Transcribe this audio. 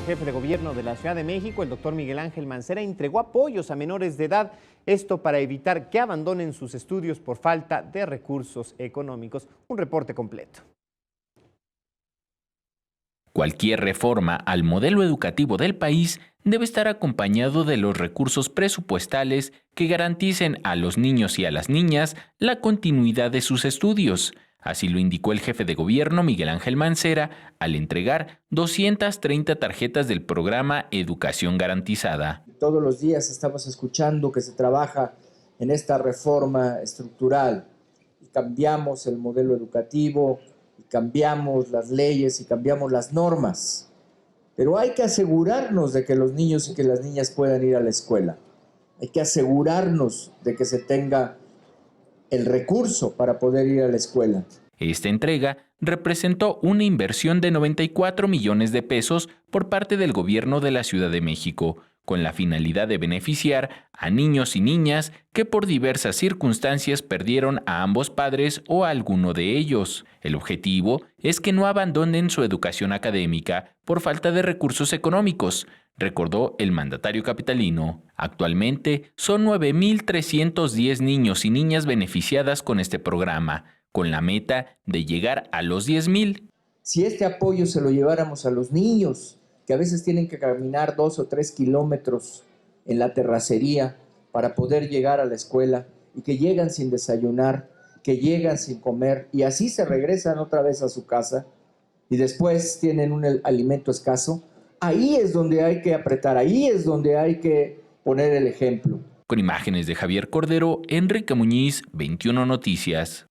jefe de gobierno de la Ciudad de México, el doctor Miguel Ángel Mancera, entregó apoyos a menores de edad, esto para evitar que abandonen sus estudios por falta de recursos económicos. Un reporte completo. Cualquier reforma al modelo educativo del país debe estar acompañado de los recursos presupuestales que garanticen a los niños y a las niñas la continuidad de sus estudios. Así lo indicó el jefe de gobierno Miguel Ángel Mancera al entregar 230 tarjetas del programa Educación Garantizada. Todos los días estamos escuchando que se trabaja en esta reforma estructural y cambiamos el modelo educativo, y cambiamos las leyes y cambiamos las normas. Pero hay que asegurarnos de que los niños y que las niñas puedan ir a la escuela. Hay que asegurarnos de que se tenga el recurso para poder ir a la escuela. Esta entrega representó una inversión de 94 millones de pesos por parte del gobierno de la Ciudad de México, con la finalidad de beneficiar a niños y niñas que por diversas circunstancias perdieron a ambos padres o a alguno de ellos. El objetivo es que no abandonen su educación académica por falta de recursos económicos, recordó el mandatario capitalino. Actualmente son 9,310 niños y niñas beneficiadas con este programa, con la meta de llegar a los 10,000. Si este apoyo se lo lleváramos a los niños, que a veces tienen que caminar 2 o 3 kilómetros en la terracería para poder llegar a la escuela y que llegan sin desayunar, que llegan sin comer y así se regresan otra vez a su casa y después tienen un alimento escaso, ahí es donde hay que apretar, ahí es donde hay que poner el ejemplo. Con imágenes de Javier Cordero, Enrique Muñiz, 21 Noticias.